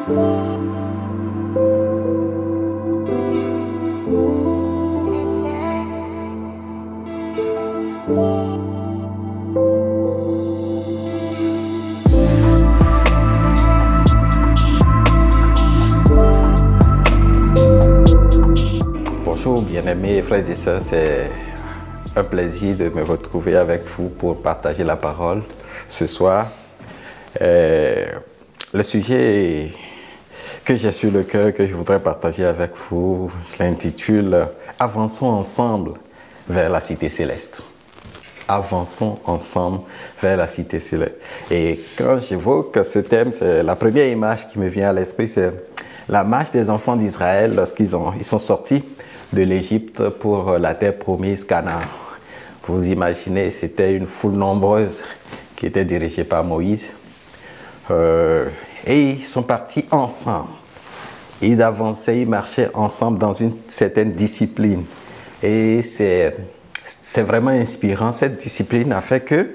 Bonjour bien-aimés frères et sœurs, c'est un plaisir de me retrouver avec vous pour partager la parole ce soir. Le sujet que j'ai sur le cœur, que je voudrais partager avec vous, je l'intitule « Avançons ensemble vers la cité céleste ». Avançons ensemble vers la cité céleste. Et quand j'évoque ce thème, c'est la première image qui me vient à l'esprit, c'est la marche des enfants d'Israël lorsqu'ils sont sortis de l'Égypte pour la terre promise Canaan. Vous imaginez, c'était une foule nombreuse qui était dirigée par Moïse. Et ils sont partis ensemble. Ils avançaient, ils marchaient ensemble dans une certaine discipline. Et c'est vraiment inspirant. Cette discipline a fait que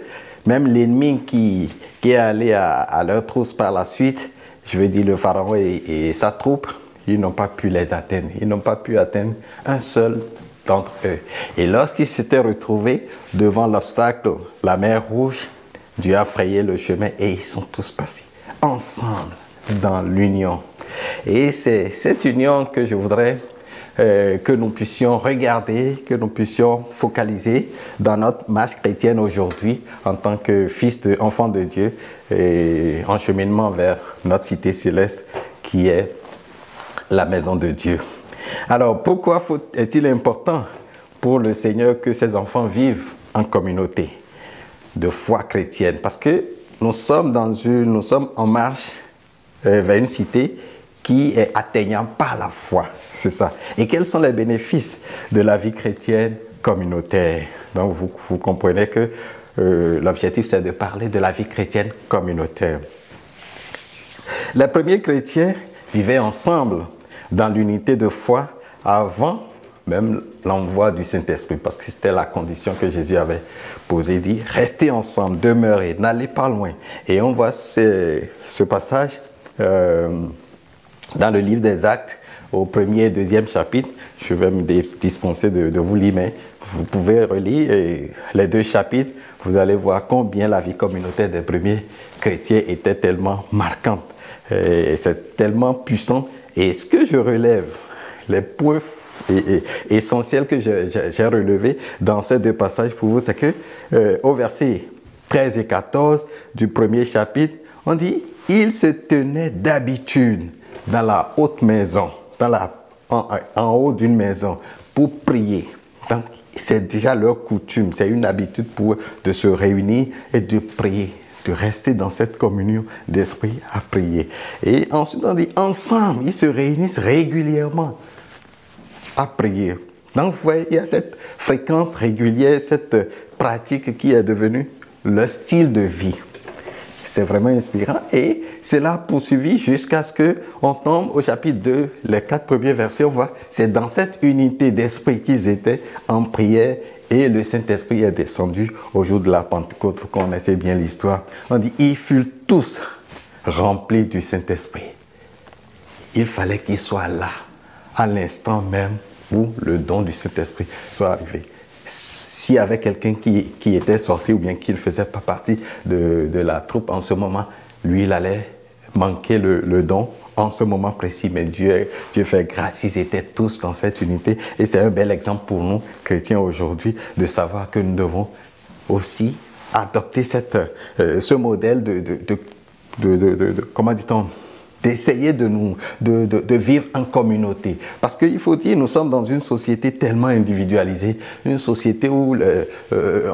même l'ennemi qui est allé à leur trousse par la suite, je veux dire le pharaon et sa troupe, ils n'ont pas pu les atteindre. Ils n'ont pas pu atteindre un seul d'entre eux. Et lorsqu'ils s'étaient retrouvés devant l'obstacle, la mer Rouge, Dieu a frayé le chemin et ils sont tous passés ensemble dans l'union. Et c'est cette union que je voudrais que nous puissions regarder, que nous puissions focaliser dans notre marche chrétienne aujourd'hui en tant que enfants de Dieu et en cheminement vers notre cité céleste qui est la maison de Dieu. Alors, pourquoi est-il important pour le Seigneur que ses enfants vivent en communauté de foi chrétienne? Parce que nous sommes en marche vers une cité qui est atteignable par la foi, c'est ça. Et quels sont les bénéfices de la vie chrétienne communautaire? Donc, vous comprenez que l'objectif, c'est de parler de la vie chrétienne communautaire. Les premiers chrétiens vivaient ensemble dans l'unité de foi avant même l'envoi du Saint-Esprit, parce que c'était la condition que Jésus avait posée, dit « Restez ensemble, demeurez, n'allez pas loin ». Et on voit ce passage dans le livre des Actes, au 1er et 2e chapitre. Je vais me dispenser de vous lire, mais vous pouvez relire les deux chapitres. Vous allez voir combien la vie communautaire des premiers chrétiens était tellement marquante. Et c'est tellement puissant. Et ce que je relève, les points essentiels que j'ai relevés dans ces deux passages pour vous, c'est que au verset 13 et 14 du premier chapitre, on dit « Ils se tenaient d'habitude dans la haute maison, en haut d'une maison, pour prier. » Donc, c'est déjà leur coutume, c'est une habitude pour eux de se réunir et de prier, de rester dans cette communion d'esprit à prier. Et ensuite, on dit ensemble, ils se réunissent régulièrement à prier. Donc, vous voyez, il y a cette fréquence régulière, cette pratique qui est devenue le style de vie. C'est vraiment inspirant et cela a poursuivi jusqu'à ce qu'on tombe au chapitre 2, les 4 premiers versets, on voit, c'est dans cette unité d'esprit qu'ils étaient en prière et le Saint-Esprit est descendu au jour de la Pentecôte. Vous connaissez bien l'histoire. On dit, ils furent tous remplis du Saint-Esprit. Il fallait qu'ils soient là, à l'instant même où le don du Saint-Esprit soit arrivé. S'il y avait quelqu'un qui était sorti ou bien qui ne faisait pas partie de la troupe en ce moment, lui, il allait manquer le don en ce moment précis. Mais Dieu fait grâce, ils étaient tous dans cette unité. Et c'est un bel exemple pour nous, chrétiens, aujourd'hui, de savoir que nous devons aussi adopter ce modèle comment dit-on, d'essayer de vivre en communauté. Parce qu'il faut dire, nous sommes dans une société tellement individualisée, une société où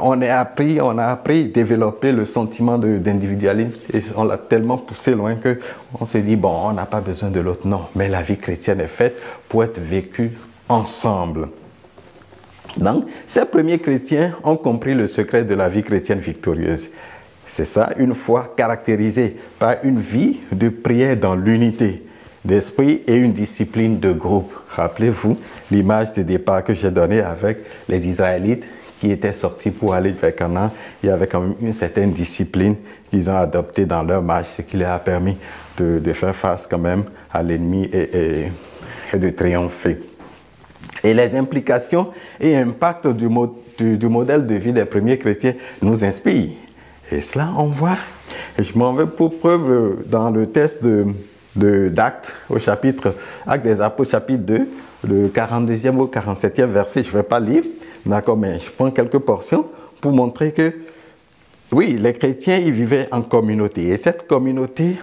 on a appris à développer le sentiment d'individualisme et on l'a tellement poussé loin qu'on s'est dit, bon, on n'a pas besoin de l'autre. Non, mais la vie chrétienne est faite pour être vécue ensemble. Donc, ces premiers chrétiens ont compris le secret de la vie chrétienne victorieuse. C'est ça, une foi caractérisée par une vie de prière dans l'unité d'esprit et une discipline de groupe. Rappelez-vous l'image de départ que j'ai donnée avec les Israélites qui étaient sortis pour aller vers Canaan, il y avait quand même une certaine discipline qu'ils ont adoptée dans leur marche, ce qui leur a permis de faire face quand même à l'ennemi et de triompher. Et les implications et impacts du modèle de vie des premiers chrétiens nous inspirent. Et cela, on voit. Et je m'en vais pour preuve dans le texte d'Actes, au chapitre, Actes des Apôtres, chapitre 2, le 42e au 47e verset. Je ne vais pas lire, d'accord, mais je prends quelques portions pour montrer que, oui, les chrétiens, ils vivaient en communauté. Et cette communauté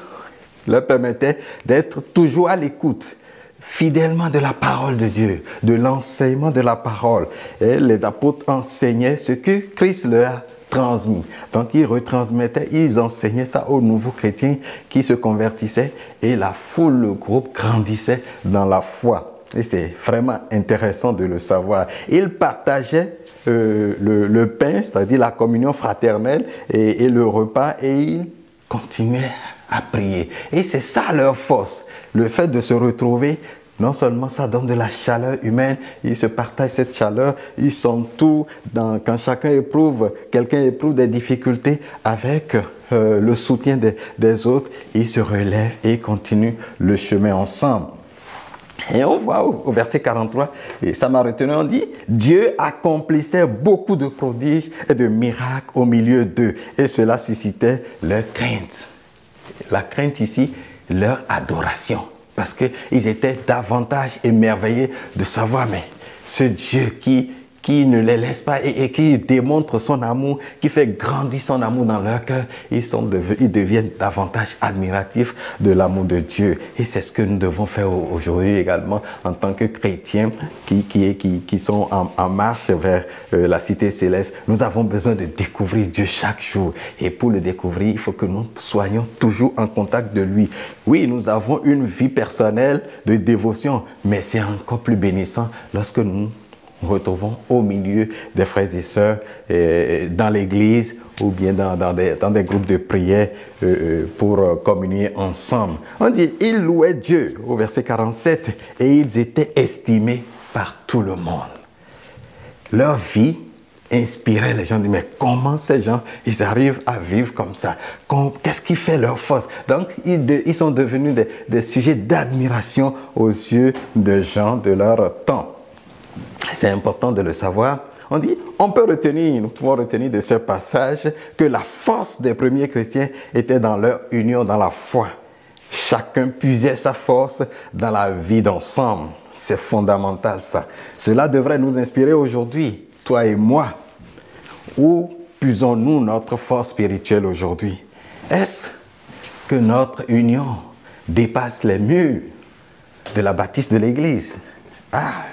leur permettait d'être toujours à l'écoute, fidèlement de la parole de Dieu, de l'enseignement de la parole. Et les apôtres enseignaient ce que Christ leur a transmis. Donc ils retransmettaient, ils enseignaient ça aux nouveaux chrétiens qui se convertissaient et la foule, le groupe grandissait dans la foi. Et c'est vraiment intéressant de le savoir. Ils partageaient le pain, c'est-à-dire la communion fraternelle et le repas, et ils continuaient à prier. Et c'est ça leur force, le fait de se retrouver. Non seulement ça donne de la chaleur humaine, ils se partagent cette chaleur, ils sont tous quand quelqu'un éprouve des difficultés avec le soutien des autres, ils se relèvent et continuent le chemin ensemble. Et on voit au verset 43, et ça m'a retenu, on dit, Dieu accomplissait beaucoup de prodiges et de miracles au milieu d'eux, et cela suscitait leur crainte. La crainte ici, leur adoration. Parce qu'ils étaient davantage émerveillés de savoir, mais ce Dieu qui ne les laisse pas et qui démontre son amour, qui fait grandir son amour dans leur cœur, ils deviennent davantage admiratifs de l'amour de Dieu. Et c'est ce que nous devons faire aujourd'hui également en tant que chrétiens qui sont en marche vers la cité céleste. Nous avons besoin de découvrir Dieu chaque jour. Et pour le découvrir, il faut que nous soyons toujours en contact de lui. Oui, nous avons une vie personnelle de dévotion, mais c'est encore plus bénissant lorsque nous retrouvons au milieu des frères et sœurs dans l'église ou bien dans des groupes de prière pour communier ensemble. On dit, ils louaient Dieu au verset 47 et ils étaient estimés par tout le monde. Leur vie inspirait les gens. Mais comment ces gens, ils arrivent à vivre comme ça? Qu'est-ce qui fait leur force? Donc, ils sont devenus des sujets d'admiration aux yeux des gens de leur temps. C'est important de le savoir. On dit, nous pouvons retenir de ce passage que la force des premiers chrétiens était dans leur union dans la foi. Chacun puisait sa force dans la vie d'ensemble. C'est fondamental ça. Cela devrait nous inspirer aujourd'hui, toi et moi. Où puisons-nous notre force spirituelle aujourd'hui? Est-ce que notre union dépasse les murs de la bâtisse de l'Église?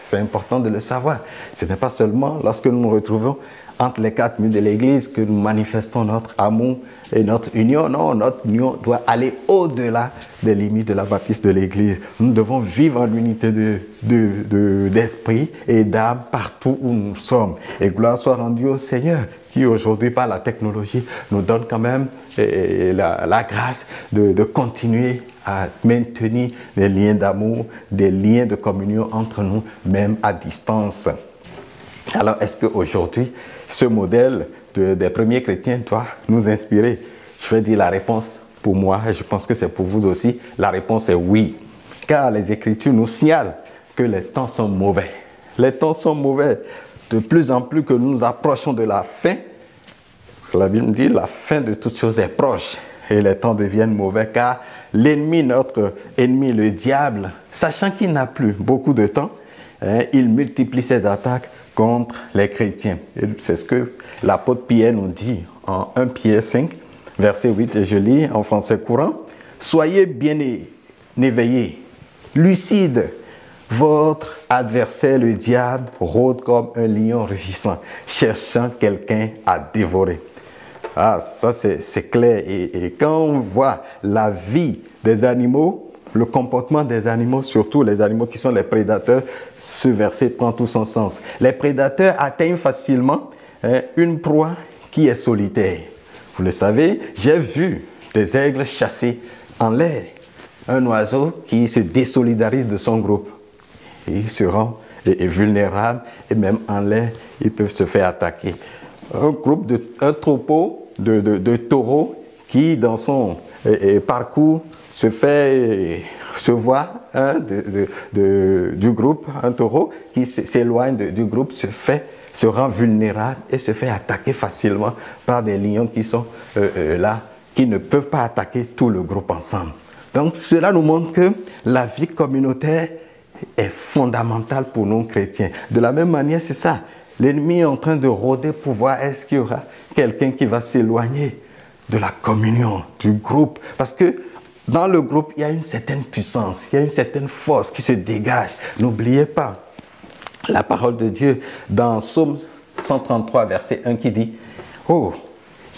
C'est important de le savoir. Ce n'est pas seulement lorsque nous nous retrouvons entre les quatre murs de l'Église que nous manifestons notre amour et notre union. Non, notre union doit aller au-delà des limites de la bâtisse de l'Église. Nous devons vivre en unité d'esprit et d'âme partout où nous sommes. Et gloire soit rendue au Seigneur qui aujourd'hui, par la technologie, nous donne quand même la grâce de continuer à maintenir des liens d'amour, des liens de communion entre nous, même à distance. Alors, est-ce qu'aujourd'hui, ce modèle des premiers chrétiens doit nous inspirer? Je vais dire la réponse pour moi, et je pense que c'est pour vous aussi. La réponse est oui. Car les Écritures nous signalent que les temps sont mauvais. Les temps sont mauvais. De plus en plus que nous nous approchons de la fin, la Bible dit la fin de toutes choses est proche. Et les temps deviennent mauvais car l'ennemi, notre ennemi, le diable, sachant qu'il n'a plus beaucoup de temps, il multiplie ses attaques contre les chrétiens. Et c'est ce que l'apôtre Pierre nous dit en 1 Pierre 5, verset 8, et je lis en français courant. « Soyez bien éveillés, lucides. Votre adversaire, le diable, rôde comme un lion rugissant, cherchant quelqu'un à dévorer. » Ça c'est clair. Et quand on voit la vie des animaux, le comportement des animaux, surtout les animaux qui sont les prédateurs, ce verset prend tout son sens. Les prédateurs atteignent facilement une proie qui est solitaire. Vous le savez, j'ai vu des aigles chasser en l'air un oiseau qui se désolidarise de son groupe. Et il se rend est vulnérable et même en l'air, ils peuvent se faire attaquer. Un troupeau de taureaux qui, dans son parcours, se voit du groupe, un taureau qui s'éloigne du groupe, se rend vulnérable et se fait attaquer facilement par des lions qui sont là, qui ne peuvent pas attaquer tout le groupe ensemble. Donc cela nous montre que la vie communautaire est fondamentale pour nous chrétiens. De la même manière, c'est ça. L'ennemi est en train de rôder pour voir est-ce qu'il y aura quelqu'un qui va s'éloigner de la communion, du groupe. Parce que dans le groupe, il y a une certaine puissance, il y a une certaine force qui se dégage. N'oubliez pas la parole de Dieu dans Psaume 133, verset 1 qui dit « Oh,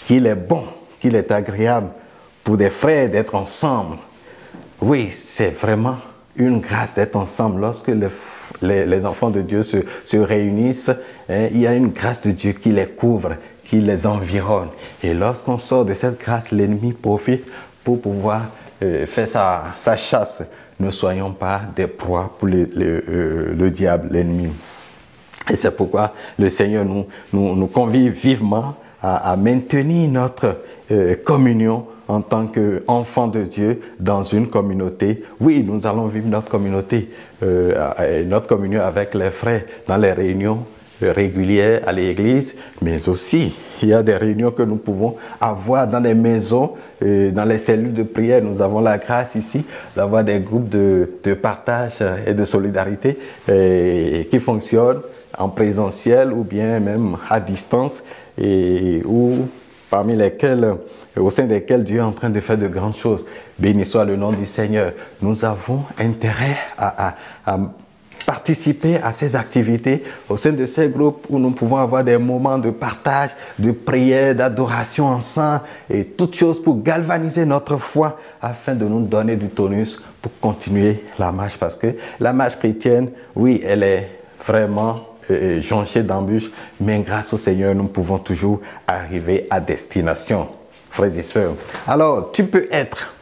qu'il est bon, qu'il est agréable pour des frères d'être ensemble. » Oui, c'est vraiment une grâce d'être ensemble. Lorsque les enfants de Dieu se réunissent, il y a une grâce de Dieu qui les couvre, qui les environne. Et lorsqu'on sort de cette grâce, l'ennemi profite pour pouvoir faire sa chasse. Ne soyons pas des proies pour le diable, l'ennemi. Et c'est pourquoi le Seigneur nous convie vivement à maintenir notre communion en tant qu'enfants de Dieu dans une communauté. Oui, nous allons vivre notre communauté, notre communion avec les frères dans les réunions régulières à l'église, mais aussi il y a des réunions que nous pouvons avoir dans les maisons, dans les cellules de prière. Nous avons la grâce ici d'avoir des groupes de partage et de solidarité qui fonctionnent en présentiel ou bien même à distance et au sein desquels Dieu est en train de faire de grandes choses. Béni soit le nom du Seigneur. Nous avons intérêt à participer à ces activités au sein de ces groupes où nous pouvons avoir des moments de partage, de prière, d'adoration ensemble et toutes choses pour galvaniser notre foi afin de nous donner du tonus pour continuer la marche. Parce que la marche chrétienne, oui, elle est vraiment jonchée d'embûches, mais grâce au Seigneur, nous pouvons toujours arriver à destination. Frères et sœurs. Alors, tu peux être,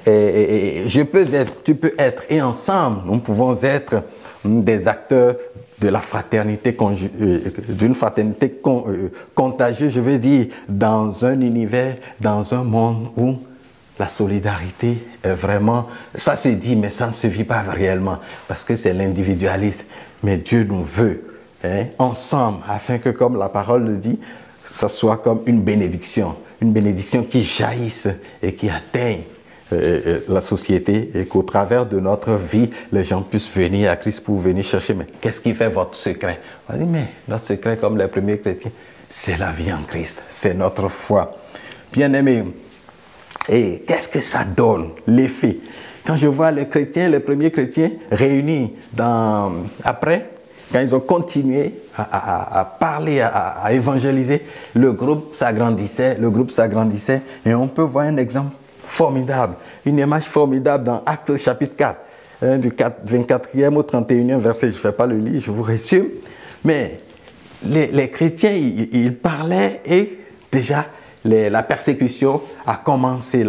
je peux être, tu peux être, et ensemble, nous pouvons être des acteurs de la fraternité, d'une fraternité contagieuse, je veux dire, dans un univers, dans un monde où la solidarité est vraiment, ça se dit, mais ça ne se vit pas réellement, parce que c'est l'individualisme. Mais Dieu nous veut ensemble, afin que, comme la parole le dit, ça soit comme une bénédiction qui jaillisse et qui atteigne la société et qu'au travers de notre vie, les gens puissent venir à Christ pour venir chercher. Mais qu'est-ce qui fait votre secret? On dit, mais notre secret, comme les premiers chrétiens, c'est la vie en Christ, c'est notre foi. Bien-aimés, et qu'est-ce que ça donne, l'effet? Quand je vois les chrétiens, les premiers chrétiens réunis après, quand ils ont continué à parler, à évangéliser, le groupe s'agrandissait, et on peut voir un exemple formidable, une image formidable dans Actes chapitre 4, du 24e au 31e verset, je ne vais pas le lire, je vous résume, mais les chrétiens, ils parlaient et déjà la persécution a commencé,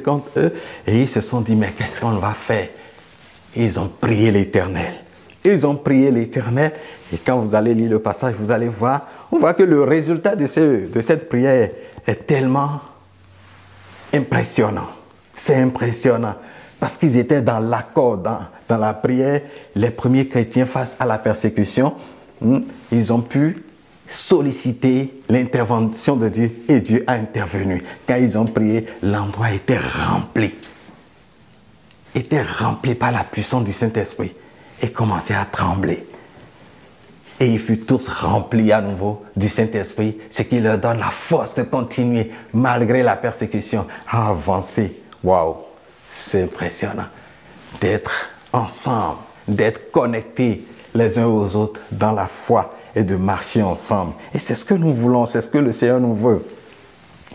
contre eux et ils se sont dit, mais qu'est-ce qu'on va faire? Ils ont prié l'Éternel. Et quand vous allez lire le passage, vous allez voir, on voit que le résultat de cette prière est tellement impressionnant. C'est impressionnant parce qu'ils étaient dans l'accord, dans la prière. Les premiers chrétiens face à la persécution, ils ont pu solliciter l'intervention de Dieu et Dieu a intervenu. Quand ils ont prié, l'endroit était rempli par la puissance du Saint-Esprit et commençait à trembler. Et ils furent tous remplis à nouveau du Saint-Esprit, ce qui leur donne la force de continuer, malgré la persécution, à avancer. Waouh, c'est impressionnant d'être ensemble, d'être connectés les uns aux autres dans la foi et de marcher ensemble. Et c'est ce que nous voulons, c'est ce que le Seigneur nous veut.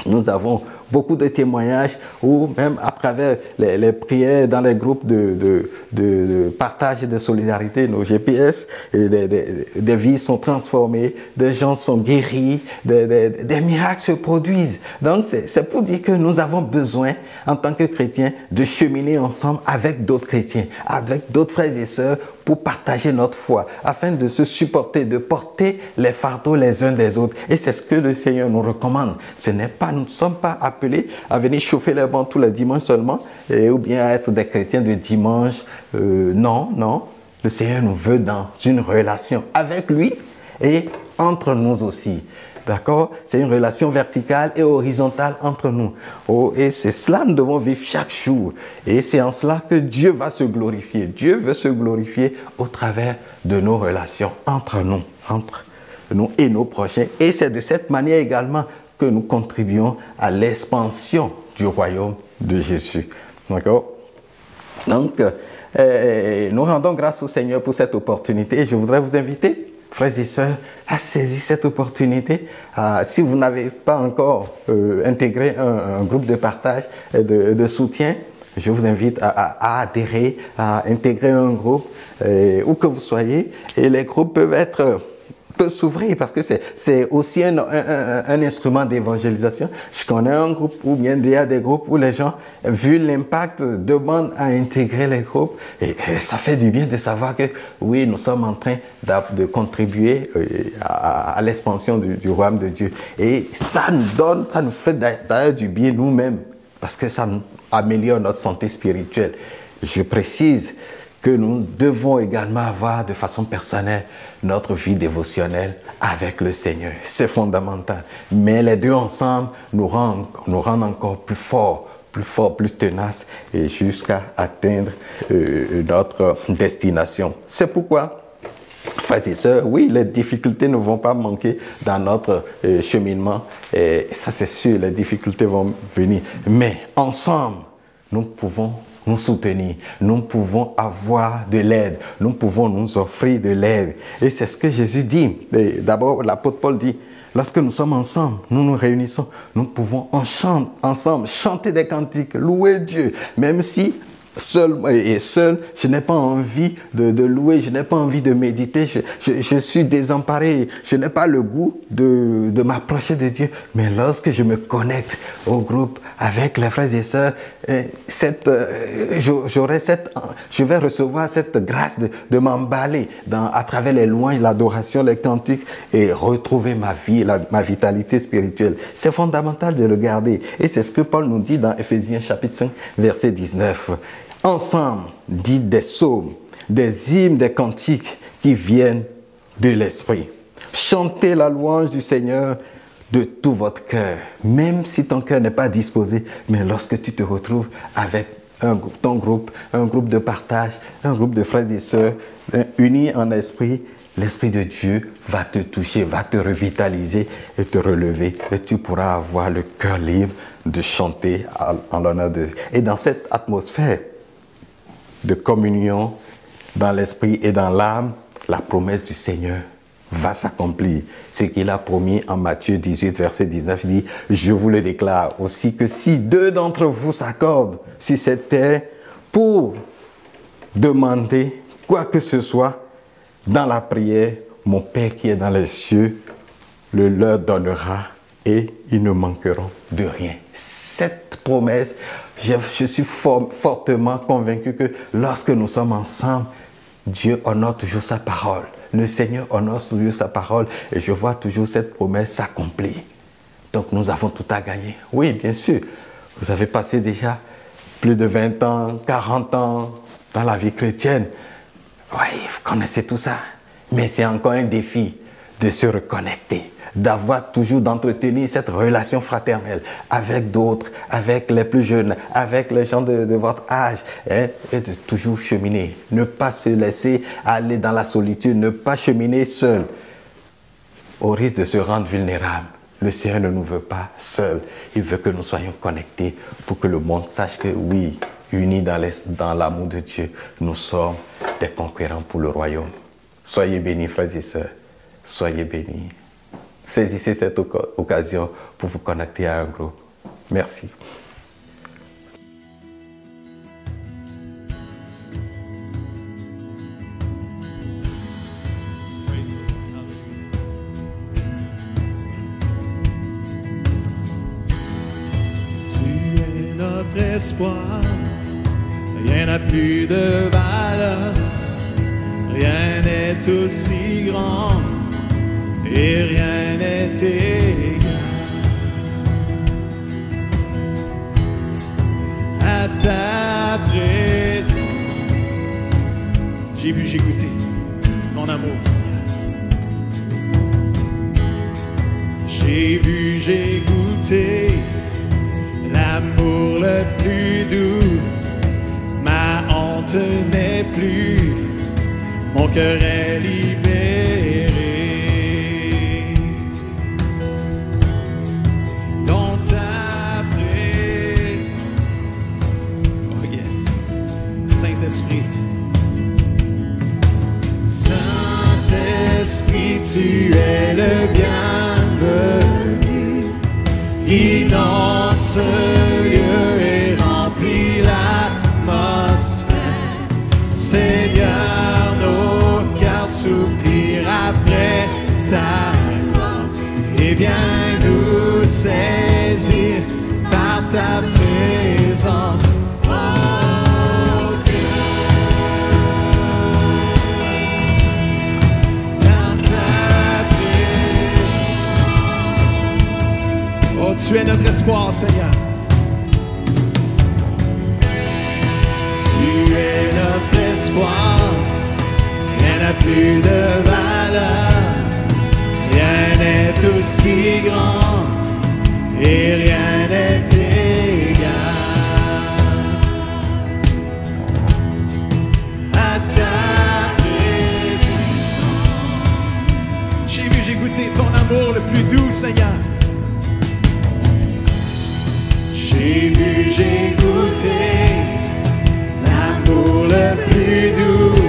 Nous avons beaucoup de témoignages ou même à travers les prières dans les groupes de partage et de solidarité, nos GPS, des vies sont transformées, des gens sont guéris, des miracles se produisent. Donc c'est pour dire que nous avons besoin en tant que chrétiens de cheminer ensemble avec d'autres chrétiens, avec d'autres frères et sœurs pour partager notre foi, afin de se supporter, de porter les fardeaux les uns des autres. Et c'est ce que le Seigneur nous recommande. Nous ne sommes pas appelés à venir chauffer les bancs tous les dimanches seulement, ou bien à être des chrétiens de dimanche. Non, non. Le Seigneur nous veut dans une relation avec lui et entre nous aussi. D'accord? C'est une relation verticale et horizontale entre nous. Oh, et c'est cela que nous devons vivre chaque jour. Et c'est en cela que Dieu va se glorifier. Dieu veut se glorifier au travers de nos relations entre nous et nos prochains. Et c'est de cette manière également que nous contribuons à l'expansion du royaume de Jésus. D'accord? Donc, nous rendons grâce au Seigneur pour cette opportunité. Et je voudrais vous inviter, frères et sœurs, à saisir cette opportunité. Si vous n'avez pas encore intégré un groupe de partage et de soutien, je vous invite à adhérer, à intégrer un groupe, où que vous soyez. Et les groupes peuvent s'ouvrir parce que c'est aussi un instrument d'évangélisation. Je connais un groupe ou bien il y a des groupes où les gens, vu l'impact, demandent à intégrer les groupes. Et ça fait du bien de savoir que oui, nous sommes en train de contribuer à l'expansion du royaume de Dieu. Et ça nous fait d'ailleurs du bien nous-mêmes parce que ça améliore notre santé spirituelle. Je précise que nous devons également avoir de façon personnelle notre vie dévotionnelle avec le Seigneur. C'est fondamental. Mais les deux ensemble nous rendent encore plus forts, plus tenaces et jusqu'à atteindre notre destination. C'est pourquoi, frères et sœurs, oui, les difficultés ne vont pas manquer dans notre cheminement. Et ça, c'est sûr, les difficultés vont venir. Mais ensemble, nous pouvons nous soutenir, nous pouvons avoir de l'aide, nous pouvons nous offrir de l'aide. Et c'est ce que Jésus dit. D'abord, l'apôtre Paul dit, lorsque nous sommes ensemble, nous nous réunissons, nous pouvons ensemble chanter des cantiques, louer Dieu, même si seul, je n'ai pas envie de louer, je n'ai pas envie de méditer, je suis désemparé, je n'ai pas le goût de m'approcher de Dieu. Mais lorsque je me connecte au groupe avec les frères et sœurs, je vais recevoir cette grâce de m'emballer à travers les louanges, l'adoration, les cantiques et retrouver ma vie, ma vitalité spirituelle. C'est fondamental de le garder. Et c'est ce que Paul nous dit dans Éphésiens chapitre 5, verset 19. Ensemble, dites des psaumes, des hymnes, des cantiques qui viennent de l'Esprit. Chantez la louange du Seigneur de tout votre cœur, même si ton cœur n'est pas disposé, mais lorsque tu te retrouves avec ton groupe, un groupe de partage, un groupe de frères et sœurs unis en esprit, l'Esprit de Dieu va te toucher, va te revitaliser et te relever. Et tu pourras avoir le cœur libre de chanter en l'honneur de Dieu. Et dans cette atmosphère de communion dans l'esprit et dans l'âme, la promesse du Seigneur va s'accomplir. Ce qu'il a promis en Matthieu 18, verset 19, il dit, je vous le déclare aussi que si deux d'entre vous s'accordent sur cette terre pour demander quoi que ce soit dans la prière, mon Père qui est dans les cieux le leur donnera et ils ne manqueront de rien. Cette promesse, je suis fortement convaincu que lorsque nous sommes ensemble, Dieu honore toujours sa parole. Le Seigneur honore toujours sa parole et je vois toujours cette promesse s'accomplir. Donc nous avons tout à gagner. Oui, bien sûr, vous avez passé déjà plus de 20 ans, 40 ans dans la vie chrétienne. Oui, vous connaissez tout ça. Mais c'est encore un défi de se reconnecter, d'entretenir cette relation fraternelle avec d'autres, avec les plus jeunes, avec les gens de votre âge, et de toujours cheminer. Ne pas se laisser aller dans la solitude, ne pas cheminer seul, au risque de se rendre vulnérable. Le Seigneur ne nous veut pas seuls. Il veut que nous soyons connectés pour que le monde sache que oui, unis dans l'amour de Dieu, nous sommes des conquérants pour le royaume. Soyez bénis, frères et sœurs. Soyez bénis. saisissez cette occasion pour vous connecter à un groupe. Merci. Notre espoir, rien n'a plus de valeur, rien n'est aussi grand et rien n'est égal à ta présence. J'ai vu, j'ai goûté ton amour, Seigneur. J'ai vu, j'ai goûté l'amour le plus doux, ma honte n'est plus, mon cœur est libéré. Dans ta présence, oh yes, Saint-Esprit. Saint-Esprit, tu es le bienvenu, inonde ce lieu et remplit l'atmosphère. Seigneur, nos cœurs soupirent après ta gloire. Et viens nous saisir par ta présence. Oh Dieu, par ta présence. Oh, tu es notre espoir, Seigneur. Tu es notre espoir. Rien n'a plus de valeur. Rien n'est aussi grand. Et rien n'est égal à ta présence. J'ai vu, j'ai goûté ton amour le plus doux, Seigneur. J'ai vu, j'ai goûté l'amour le plus doux.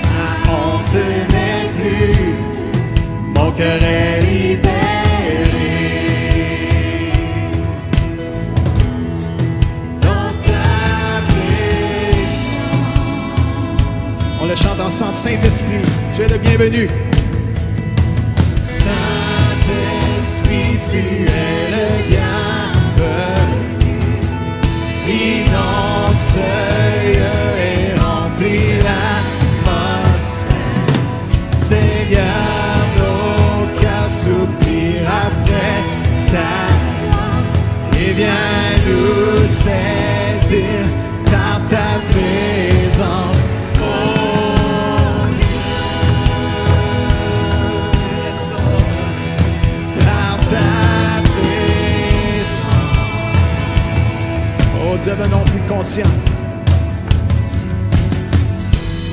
Ma honte n'est plus, mon cœur est libéré. Dans ta présence. On le chante ensemble, Saint-Esprit, tu es le bienvenu. Saint-Esprit, tu es le bienvenu. Inonde ce lieu et remplit l'atmosphère. Seigneur, nos cœurs soupirent après ta gloire. Et viens nous saisir par ta présence. Oh Dieu, yes, Lord, par ta présence. Oh, devenons plus conscients.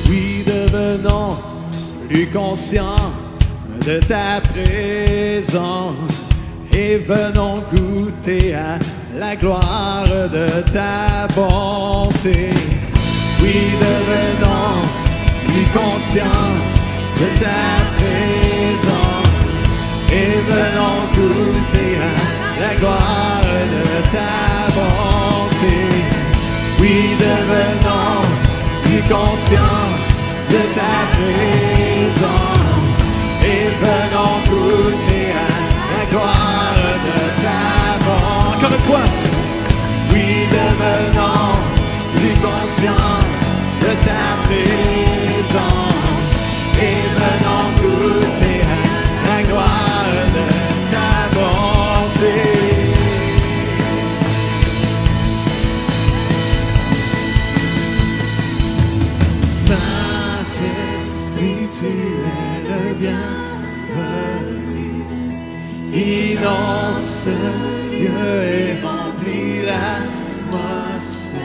Oui, devenons plus conscients de ta présence et venons goûter à la gloire de ta bonté. Oui, devenons plus conscients de ta présence et venons goûter à la gloire de ta bonté. Oui, devenons plus conscients de ta présence et venons goûter à la gloire de ta bonté. Encore une fois. Oui, devenons plus conscients de ta présence et venons goûter à la gloire de ta bonté. Saint-Esprit, tu es le bienvenu. Inonde ce lieu et remplit l'atmosphère.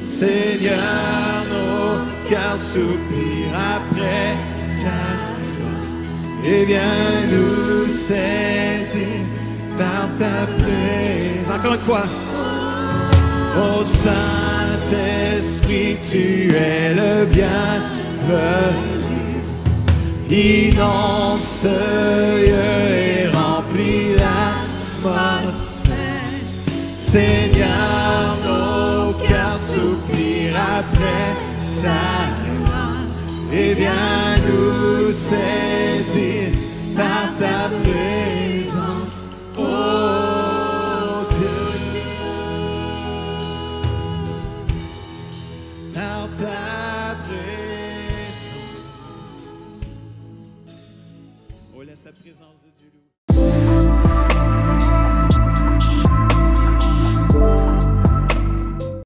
Seigneur, nos cœurs soupirent après ta gloire. Et viens nous saisir par ta présence. Encore une fois. Oh Saint-Esprit, tu es le bienvenu. inonde ce lieu et remplit l'atmosphère. Seigneur, nos cœurs soupirent après ta gloire, et viens nous saisir par ta présence. Oh,